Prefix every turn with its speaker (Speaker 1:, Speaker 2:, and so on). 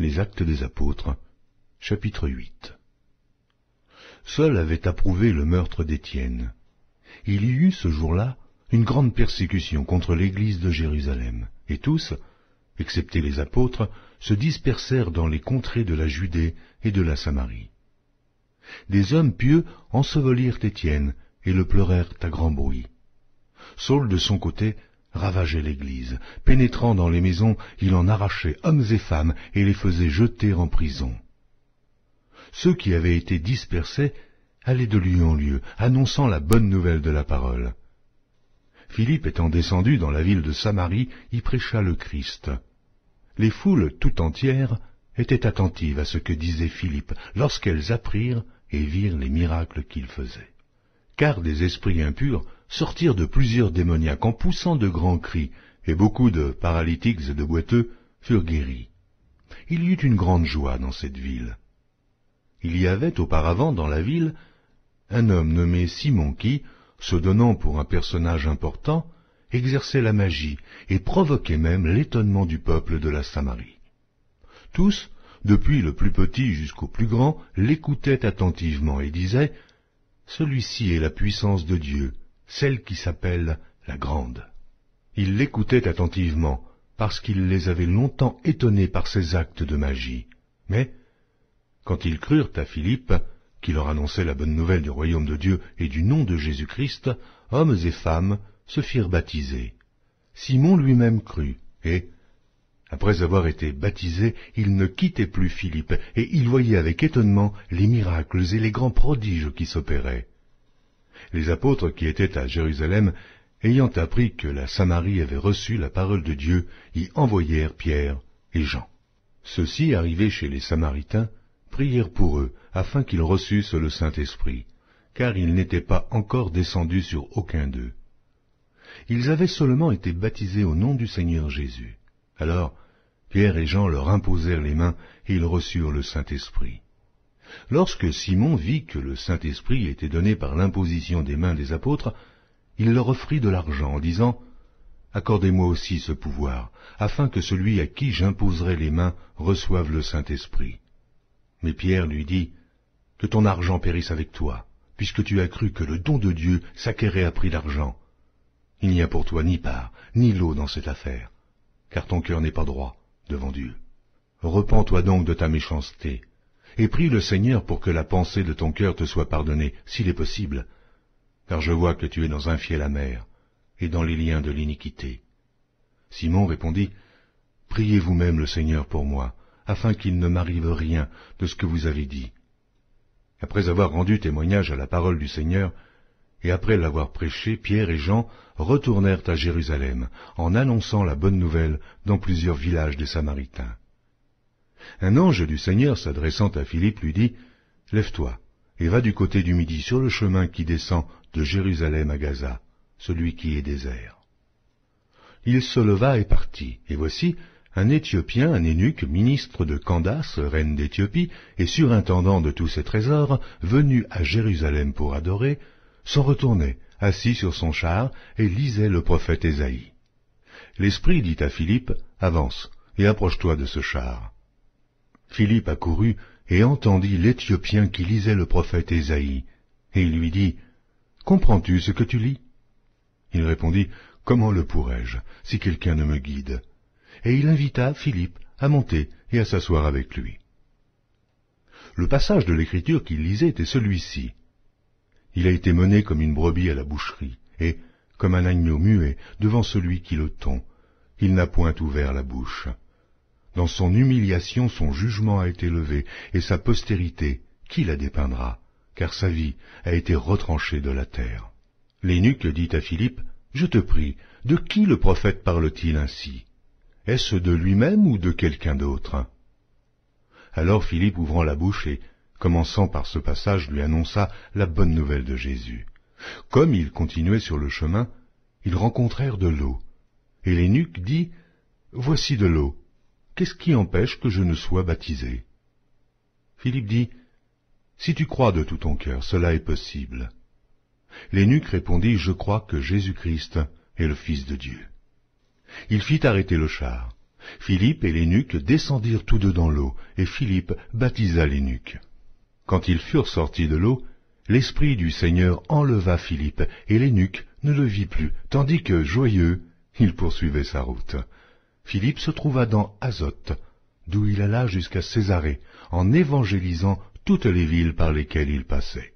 Speaker 1: Les Actes des Apôtres, chapitre 8. Saul avait approuvé le meurtre d'Étienne. Il y eut ce jour-là une grande persécution contre l'église de Jérusalem, et tous, excepté les apôtres, se dispersèrent dans les contrées de la Judée et de la Samarie. Des hommes pieux ensevelirent Étienne et le pleurèrent à grand bruit. Saul, de son côté, ravageait l'église. Pénétrant dans les maisons, il en arrachait hommes et femmes et les faisait jeter en prison. Ceux qui avaient été dispersés allaient de lieu en lieu, annonçant la bonne nouvelle de la parole. Philippe étant descendu dans la ville de Samarie, y prêcha le Christ. Les foules tout entières étaient attentives à ce que disait Philippe, lorsqu'elles apprirent et virent les miracles qu'il faisait. Car des esprits impurs sortirent de plusieurs démoniaques en poussant de grands cris, et beaucoup de paralytiques et de boiteux furent guéris. Il y eut une grande joie dans cette ville. Il y avait auparavant dans la ville un homme nommé Simon qui, se donnant pour un personnage important, exerçait la magie et provoquait même l'étonnement du peuple de la Samarie. Tous, depuis le plus petit jusqu'au plus grand, l'écoutaient attentivement et disaient « Celui-ci est la puissance de Dieu, celle qui s'appelle la Grande. » Ils l'écoutaient attentivement, parce qu'il les avait longtemps étonnés par ses actes de magie. Mais, quand ils crurent à Philippe, qui leur annonçait la bonne nouvelle du royaume de Dieu et du nom de Jésus-Christ, hommes et femmes se firent baptiser. Simon lui-même crut, et, après avoir été baptisé, il ne quittait plus Philippe, et il voyait avec étonnement les miracles et les grands prodiges qui s'opéraient. Les apôtres qui étaient à Jérusalem, ayant appris que la Samarie avait reçu la parole de Dieu, y envoyèrent Pierre et Jean. Ceux-ci, arrivés chez les Samaritains, prièrent pour eux, afin qu'ils reçussent le Saint-Esprit, car il n'était pas encore descendu sur aucun d'eux. Ils avaient seulement été baptisés au nom du Seigneur Jésus. Alors, Pierre et Jean leur imposèrent les mains, et ils reçurent le Saint-Esprit. Lorsque Simon vit que le Saint-Esprit était donné par l'imposition des mains des apôtres, il leur offrit de l'argent en disant « Accordez-moi aussi ce pouvoir, afin que celui à qui j'imposerai les mains reçoive le Saint-Esprit. » Mais Pierre lui dit « Que ton argent périsse avec toi, puisque tu as cru que le don de Dieu s'acquérait à prix d'argent. Il n'y a pour toi ni part, ni lot dans cette affaire, car ton cœur n'est pas droit devant Dieu. Repens-toi donc de ta méchanceté, et prie le Seigneur pour que la pensée de ton cœur te soit pardonnée, s'il est possible, car je vois que tu es dans un fiel amer, et dans les liens de l'iniquité. » Simon répondit « Priez vous-même le Seigneur pour moi, afin qu'il ne m'arrive rien de ce que vous avez dit. » Après avoir rendu témoignage à la parole du Seigneur, et après l'avoir prêché, Pierre et Jean retournèrent à Jérusalem, en annonçant la bonne nouvelle dans plusieurs villages des Samaritains. Un ange du Seigneur s'adressant à Philippe lui dit « Lève-toi, et va du côté du midi sur le chemin qui descend de Jérusalem à Gaza, celui qui est désert. » Il se leva et partit, et voici, un Éthiopien, un eunuque, ministre de Candace, reine d'Éthiopie, et surintendant de tous ses trésors, venu à Jérusalem pour adorer, s'en retournait, assis sur son char, et lisait le prophète Ésaïe. L'Esprit dit à Philippe, « Avance, et approche-toi de ce char. » Philippe accourut et entendit l'Éthiopien qui lisait le prophète Ésaïe, et il lui dit, « Comprends-tu ce que tu lis ?» Il répondit, « Comment le pourrais-je, si quelqu'un ne me guide ?» Et il invita Philippe à monter et à s'asseoir avec lui. Le passage de l'Écriture qu'il lisait était celui-ci. Il a été mené comme une brebis à la boucherie, et, comme un agneau muet devant celui qui le tond, il n'a point ouvert la bouche. Dans son humiliation, son jugement a été levé, et sa postérité, qui la dépeindra, car sa vie a été retranchée de la terre. L'eunuque dit à Philippe, « Je te prie, de qui le prophète parle-t-il ainsi? Est-ce de lui-même ou de quelqu'un d'autre ?» Alors Philippe, ouvrant la bouche et, commençant par ce passage, lui annonça la bonne nouvelle de Jésus. Comme ils continuaient sur le chemin, ils rencontrèrent de l'eau. Et l'eunuque dit, « Voici de l'eau. Qu'est-ce qui empêche que je ne sois baptisé ?» Philippe dit, « Si tu crois de tout ton cœur, cela est possible. » L'eunuque répondit, « Je crois que Jésus-Christ est le Fils de Dieu. » Il fit arrêter le char. Philippe et l'eunuque descendirent tous deux dans l'eau, et Philippe baptisa l'eunuque. Quand ils furent sortis de l'eau, l'Esprit du Seigneur enleva Philippe, et l'eunuque ne le vit plus, tandis que, joyeux, il poursuivait sa route. Philippe se trouva dans Azote, d'où il alla jusqu'à Césarée, en évangélisant toutes les villes par lesquelles il passait.